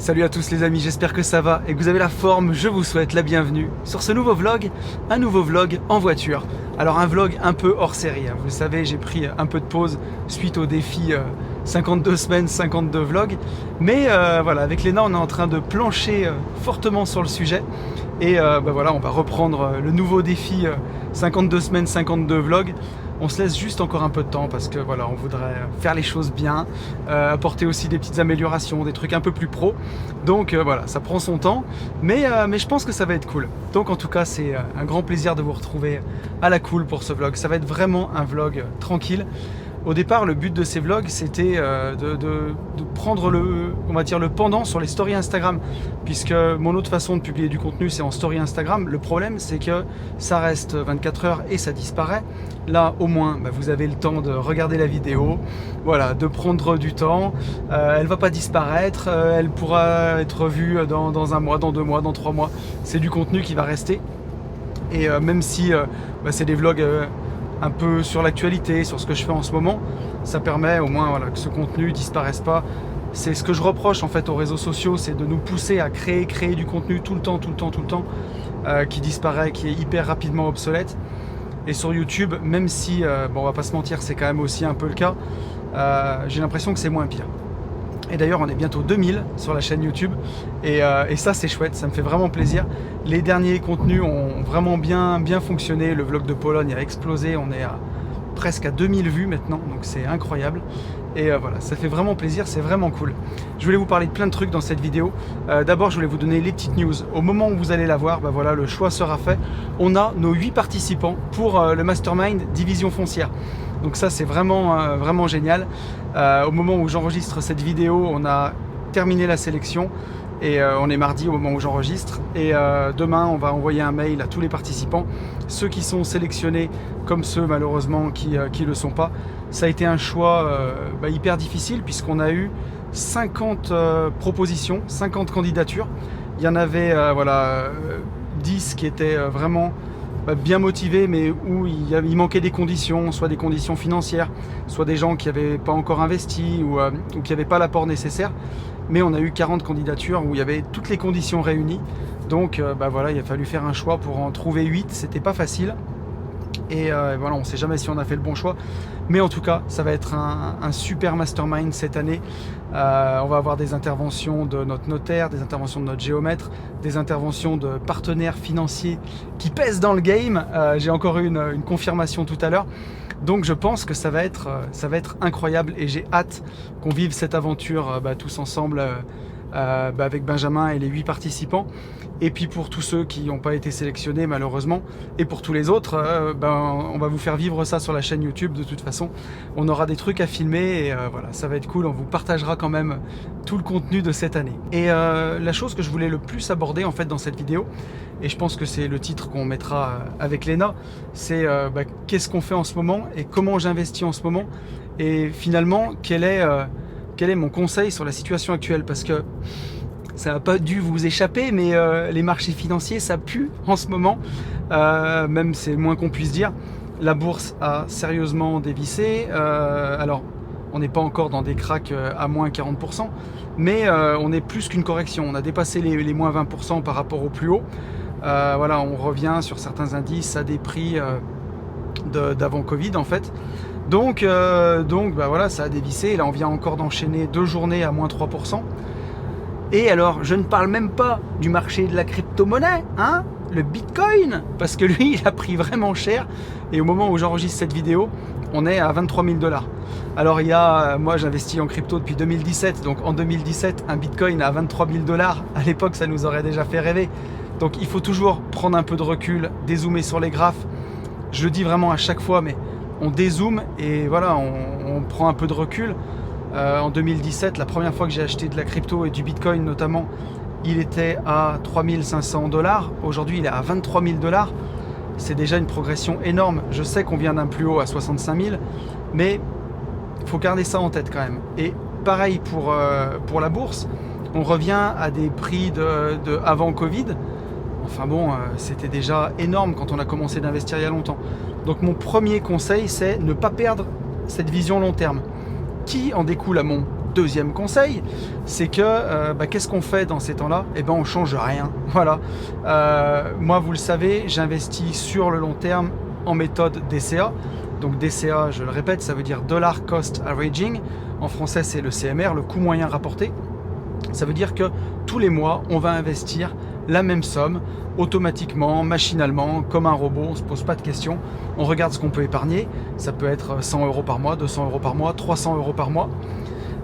Salut à tous les amis, j'espère que ça va et que vous avez la forme. Je vous souhaite la bienvenue sur ce nouveau vlog, un nouveau vlog en voiture. Alors un vlog un peu hors série, hein. Vous le savez, j'ai pris un peu de pause suite au défi 52 semaines, 52 vlogs. Mais voilà, avec Léna, on est en train de plancher fortement sur le sujet. Et voilà, on va reprendre le nouveau défi 52 semaines, 52 vlogs. On se laisse juste encore un peu de temps parce que voilà, on voudrait faire les choses bien, apporter aussi des petites améliorations, des trucs un peu plus pro. Donc voilà, ça prend son temps, mais je pense que ça va être cool. Donc en tout cas, c'est un grand plaisir de vous retrouver à la cool pour ce vlog. Ça va être vraiment un vlog tranquille. Au départ, le but de ces vlogs, c'était de prendre on va dire le pendant sur les stories Instagram, puisque mon autre façon de publier du contenu, c'est en story Instagram. Le problème, c'est que ça reste 24 heures et ça disparaît. Là, au moins, vous avez le temps de regarder la vidéo, voilà, de prendre du temps. Elle va pas disparaître, elle pourra être vue dans un mois, dans 2 mois, dans 3 mois. C'est du contenu qui va rester. Et même si c'est des vlogs un peu sur l'actualité, sur ce que je fais en ce moment, ça permet au moins voilà, que ce contenu disparaisse pas. C'est ce que je reproche en fait aux réseaux sociaux, c'est de nous pousser à créer du contenu tout le temps, qui disparaît, qui est hyper rapidement obsolète. Et sur YouTube, même si, on va pas se mentir, c'est quand même aussi un peu le cas, j'ai l'impression que c'est moins pire. Et d'ailleurs, on est bientôt 2000 sur la chaîne YouTube. Et ça, c'est chouette, ça me fait vraiment plaisir. Les derniers contenus ont vraiment bien fonctionné. Le vlog de Pologne a explosé. On est presque à 2000 vues maintenant. Donc c'est incroyable. Et voilà, ça fait vraiment plaisir, c'est vraiment cool. Je voulais vous parler de plein de trucs dans cette vidéo. D'abord, je voulais vous donner les petites news. Au moment où vous allez la voir, voilà, le choix sera fait. On a nos 8 participants pour le Mastermind Division Foncière. Donc ça, c'est vraiment génial. Au moment où j'enregistre cette vidéo, on a terminé la sélection. Et on est mardi au moment où j'enregistre. Et demain, on va envoyer un mail à tous les participants. Ceux qui sont sélectionnés, comme ceux malheureusement qui le sont pas. Ça a été un choix hyper difficile puisqu'on a eu 50 propositions, 50 candidatures. Il y en avait 10 qui étaient vraiment bien motivés, mais où il manquait des conditions, soit des conditions financières, soit des gens qui n'avaient pas encore investi ou qui n'avaient pas l'apport nécessaire. Mais on a eu 40 candidatures où il y avait toutes les conditions réunies. Donc voilà, il a fallu faire un choix pour en trouver 8. C'était pas facile. Et voilà, on ne sait jamais si on a fait le bon choix. Mais en tout cas, ça va être un super mastermind cette année. On va avoir des interventions de notre notaire, des interventions de notre géomètre, des interventions de partenaires financiers qui pèsent dans le game. J'ai encore eu une confirmation tout à l'heure. Donc je pense que ça va être incroyable et j'ai hâte qu'on vive cette aventure tous ensemble avec Benjamin et les 8 participants. Et puis pour tous ceux qui n'ont pas été sélectionnés malheureusement, et pour tous les autres, on va vous faire vivre ça sur la chaîne YouTube de toute façon. On aura des trucs à filmer et voilà, ça va être cool, on vous partagera quand même tout le contenu de cette année. Et la chose que je voulais le plus aborder en fait dans cette vidéo, et je pense que c'est le titre qu'on mettra avec Léna, c'est qu'est-ce qu'on fait en ce moment et comment j'investis en ce moment, et finalement quel est mon conseil sur la situation actuelle, parce que ça n'a pas dû vous échapper, mais les marchés financiers, ça pue en ce moment, même c'est le moins qu'on puisse dire. La bourse a sérieusement dévissé, alors on n'est pas encore dans des cracks à moins 40%, mais on est plus qu'une correction, on a dépassé les moins 20% par rapport au plus haut. Voilà, on revient sur certains indices à des prix d'avant Covid en fait. Donc voilà, ça a dévissé, et là on vient encore d'enchaîner 2 journées à moins 3%. Et alors, je ne parle même pas du marché de la crypto-monnaie, hein, le Bitcoin, parce que lui, il a pris vraiment cher. Et au moment où j'enregistre cette vidéo, on est à 23 000 $. Alors, moi, j'investis en crypto depuis 2017. Donc, en 2017, un Bitcoin à 23 000 $, à l'époque, ça nous aurait déjà fait rêver. Donc, il faut toujours prendre un peu de recul, dézoomer sur les graphes. Je le dis vraiment à chaque fois, mais on dézoome et voilà, on prend un peu de recul. En 2017, la première fois que j'ai acheté de la crypto et du Bitcoin notamment, il était à 3 500 $. Aujourd'hui, il est à 23 000 $. C'est déjà une progression énorme. Je sais qu'on vient d'un plus haut à 65 000, mais il faut garder ça en tête quand même. Et pareil pour la bourse, on revient à des prix de avant Covid. Enfin bon, c'était déjà énorme quand on a commencé d'investir il y a longtemps. Donc mon premier conseil, c'est ne pas perdre cette vision long terme. Qui en découle à mon deuxième conseil, c'est que qu'est-ce qu'on fait dans ces temps-là? Eh ben on change rien. Voilà. Moi, vous le savez, j'investis sur le long terme en méthode DCA. Donc DCA, je le répète, ça veut dire Dollar Cost Averaging. En français, c'est le CMR, le coût moyen rapporté. Ça veut dire que tous les mois, on va investir la même somme automatiquement, machinalement, comme un robot. On ne se pose pas de questions. On regarde ce qu'on peut épargner. Ça peut être 100 € par mois, 200 € par mois, 300 € par mois.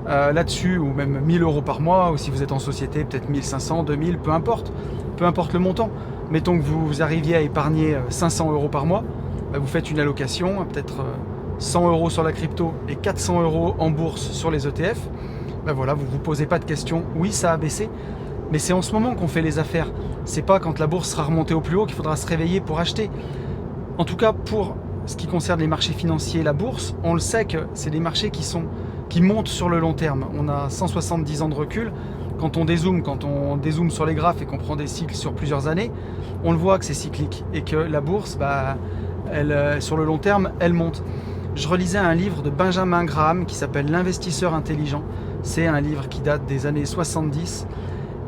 Là-dessus, ou même 1000 € par mois, ou si vous êtes en société, peut-être 1500, 2000, peu importe le montant. Mettons que vous arriviez à épargner 500 € par mois, vous faites une allocation, peut-être 100 € sur la crypto et 400 € en bourse sur les ETF. Voilà, vous ne vous posez pas de questions. Oui, ça a baissé, mais c'est en ce moment qu'on fait les affaires. C'est pas quand la bourse sera remontée au plus haut qu'il faudra se réveiller pour acheter. En tout cas, pour ce qui concerne les marchés financiers, la bourse, on le sait que c'est des marchés qui montent sur le long terme. On a 170 ans de recul. Quand on dézoome sur les graphes et qu'on prend des cycles sur plusieurs années, on le voit que c'est cyclique et que la bourse, sur le long terme, elle monte. Je relisais un livre de Benjamin Graham qui s'appelle L'investisseur intelligent. C'est un livre qui date des années 70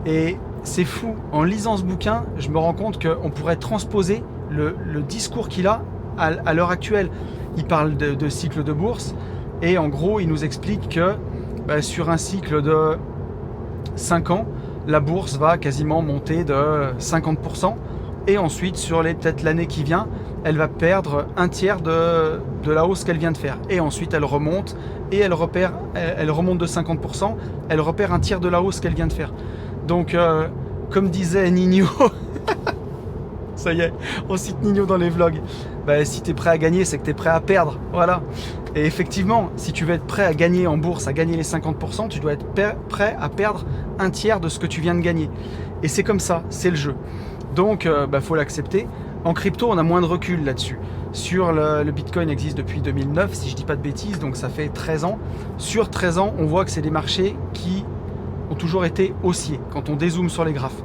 et c'est fou. En lisant ce bouquin, je me rends compte qu'on pourrait transposer le discours qu'il a à l'heure actuelle. Il parle de cycle de bourse et en gros, il nous explique que sur un cycle de 5 ans, la bourse va quasiment monter de 50%. Et ensuite, sur peut-être l'année qui vient, elle va perdre un tiers de la hausse qu'elle vient de faire. Et ensuite, elle remonte et elle remonte de 50%, elle repère un tiers de la hausse qu'elle vient de faire. Donc, comme disait Nino, ça y est, on cite Nino dans les vlogs, si tu es prêt à gagner, c'est que tu es prêt à perdre. Voilà. Et effectivement, si tu veux être prêt à gagner en bourse, à gagner les 50%, tu dois être prêt à perdre un tiers de ce que tu viens de gagner. Et c'est comme ça, c'est le jeu. Donc, faut l'accepter. En crypto, on a moins de recul là-dessus. Sur le Bitcoin existe depuis 2009, si je dis pas de bêtises, donc ça fait 13 ans. Sur 13 ans, on voit que c'est des marchés qui ont toujours été haussiers quand on dézoome sur les graphes.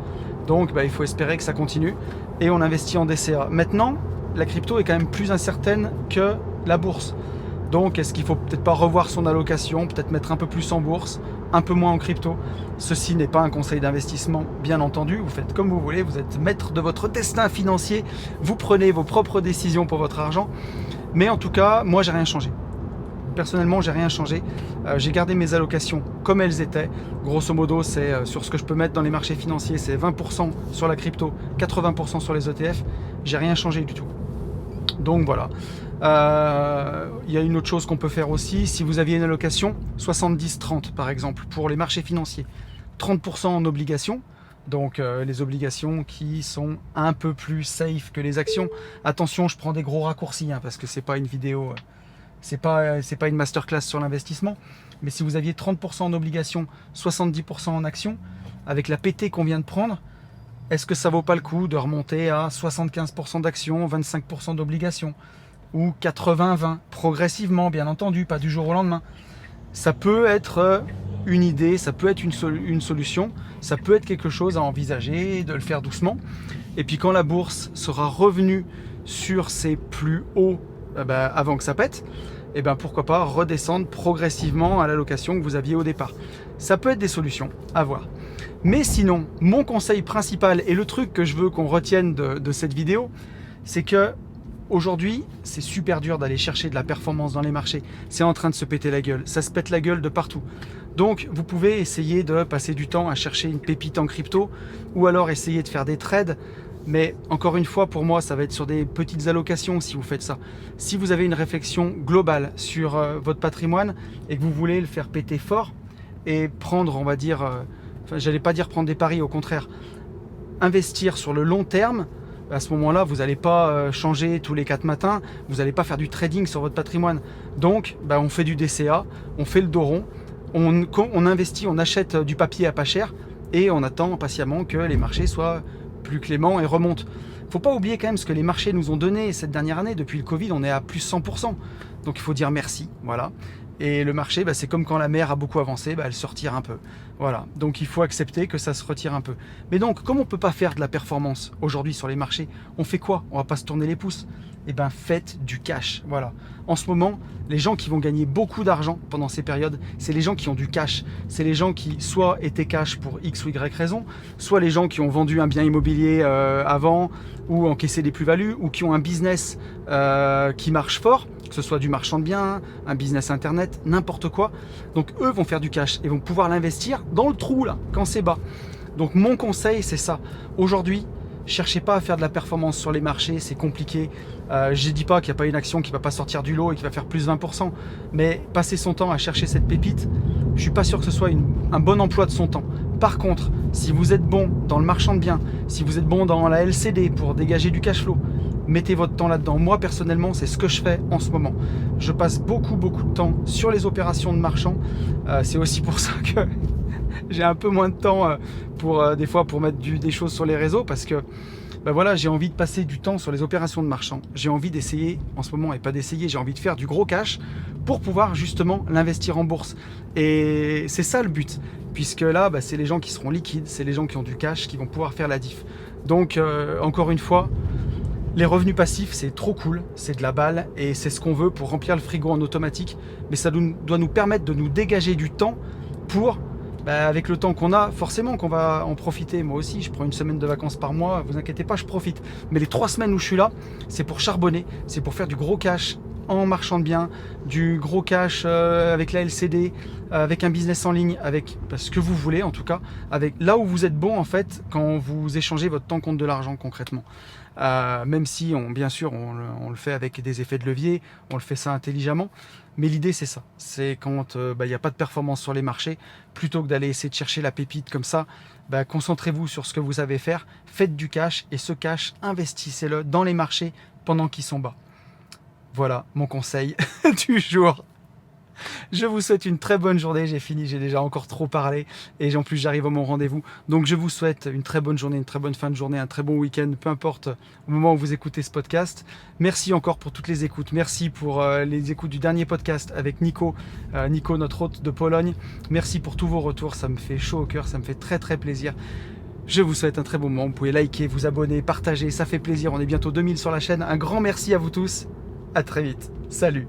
Donc, il faut espérer que ça continue et on investit en DCA. Maintenant, la crypto est quand même plus incertaine que la bourse. Donc, est-ce qu'il faut peut-être pas revoir son allocation, peut-être mettre un peu plus en bourse, un peu moins en crypto? Ceci n'est pas un conseil d'investissement, bien entendu. Vous faites comme vous voulez, vous êtes maître de votre destin financier, vous prenez vos propres décisions pour votre argent. Mais en tout cas, moi, j'ai rien changé. Personnellement, j'ai rien changé. J'ai gardé mes allocations comme elles étaient. Grosso modo, c'est sur ce que je peux mettre dans les marchés financiers, c'est 20% sur la crypto, 80% sur les ETF. J'ai rien changé du tout. Donc voilà. Il y a une autre chose qu'on peut faire aussi. Si vous aviez une allocation 70-30 par exemple pour les marchés financiers, 30% en obligations. Donc les obligations qui sont un peu plus safe que les actions. Attention, je prends des gros raccourcis parce que c'est pas une vidéo, c'est pas une masterclass sur l'investissement. Mais si vous aviez 30% en obligations, 70% en actions, avec la PT qu'on vient de prendre, est-ce que ça vaut pas le coup de remonter à 75% d'actions, 25% d'obligations ou 80-20 progressivement, bien entendu, pas du jour au lendemain? Ça peut être une idée, ça peut être une solution, ça peut être quelque chose à envisager, de le faire doucement. Et puis quand la bourse sera revenue sur ses plus hauts avant que ça pète, pourquoi pas redescendre progressivement à l'allocation que vous aviez au départ. Ça peut être des solutions à voir. Mais sinon, mon conseil principal et le truc que je veux qu'on retienne de cette vidéo, c'est que aujourd'hui, c'est super dur d'aller chercher de la performance dans les marchés. C'est en train de se péter la gueule. Ça se pète la gueule de partout. Donc, vous pouvez essayer de passer du temps à chercher une pépite en crypto ou alors essayer de faire des trades. Mais encore une fois, pour moi, ça va être sur des petites allocations si vous faites ça. Si vous avez une réflexion globale sur votre patrimoine et que vous voulez le faire péter fort et prendre, on va dire, j'allais pas dire prendre des paris, au contraire, investir sur le long terme, à ce moment-là, vous n'allez pas changer tous les 4 matins, vous n'allez pas faire du trading sur votre patrimoine. Donc, on fait du DCA, on fait le dos rond, on investit, on achète du papier à pas cher et on attend patiemment que les marchés soient plus clément et remonte. Faut pas oublier quand même ce que les marchés nous ont donné cette dernière année. Depuis le Covid, on est à plus 100%. Donc il faut dire merci. Voilà. Et le marché, c'est comme quand la mer a beaucoup avancé, elle se retire un peu. Voilà. Donc il faut accepter que ça se retire un peu. Mais donc, comme on peut pas faire de la performance aujourd'hui sur les marchés, on fait quoi? On va pas se tourner les pouces. eh ben faites du cash. Voilà. En ce moment, les gens qui vont gagner beaucoup d'argent pendant ces périodes, c'est les gens qui ont du cash. C'est les gens qui soit étaient cash pour X ou Y raison, soit les gens qui ont vendu un bien immobilier avant ou encaissé des plus-values, ou qui ont un business qui marche fort, que ce soit du marchand de biens, un business internet, n'importe quoi. Donc eux vont faire du cash et vont pouvoir l'investir dans le trou là, quand c'est bas. Donc mon conseil, c'est ça. Aujourd'hui, cherchez pas à faire de la performance sur les marchés, c'est compliqué. Je ne dis pas qu'il n'y a pas une action qui ne va pas sortir du lot et qui va faire plus 20%, mais passer son temps à chercher cette pépite, je ne suis pas sûr que ce soit un bon emploi de son temps. Par contre, si vous êtes bon dans le marchand de biens, si vous êtes bon dans la LCD pour dégager du cash flow, mettez votre temps là-dedans. Moi, personnellement, c'est ce que je fais en ce moment. Je passe beaucoup de temps sur les opérations de marchand. C'est aussi pour ça que j'ai un peu moins de temps des fois pour mettre des choses sur les réseaux, parce que voilà, j'ai envie de passer du temps sur les opérations de marchand. J'ai envie d'essayer en ce moment, et pas d'essayer, j'ai envie de faire du gros cash pour pouvoir justement l'investir en bourse. Et c'est ça le but, puisque là, c'est les gens qui seront liquides, c'est les gens qui ont du cash qui vont pouvoir faire la diff. Donc, encore une fois, les revenus passifs, c'est trop cool, c'est de la balle, et c'est ce qu'on veut pour remplir le frigo en automatique. Mais ça doit nous permettre de nous dégager du temps pour... avec le temps qu'on a, forcément qu'on va en profiter. Moi aussi, je prends une semaine de vacances par mois, vous inquiétez pas, je profite. Mais les 3 semaines où je suis là, c'est pour charbonner, c'est pour faire du gros cash en marchand de biens, du gros cash avec la LCD, avec un business en ligne, avec ce que vous voulez en tout cas, avec là où vous êtes bon en fait, quand vous échangez votre temps contre de l'argent concrètement. Même si bien sûr on le fait avec des effets de levier, on le fait ça intelligemment, mais l'idée c'est ça, c'est quand il n'y a pas de performance sur les marchés, plutôt que d'aller essayer de chercher la pépite comme ça, concentrez-vous sur ce que vous savez faire, faites du cash, et ce cash, investissez-le dans les marchés pendant qu'ils sont bas. Voilà mon conseil du jour. Je vous souhaite une très bonne journée, j'ai fini, j'ai déjà encore trop parlé, et en plus j'arrive à mon rendez-vous. Donc je vous souhaite une très bonne journée, une très bonne fin de journée, un très bon week-end, peu importe au moment où vous écoutez ce podcast. Merci encore pour toutes les écoutes, merci pour les écoutes du dernier podcast avec Nico, notre hôte de Pologne. Merci pour tous vos retours, ça me fait chaud au cœur, ça me fait très très plaisir. Je vous souhaite un très bon moment, vous pouvez liker, vous abonner, partager, ça fait plaisir, on est bientôt 2000 sur la chaîne. Un grand merci à vous tous, à très vite, salut.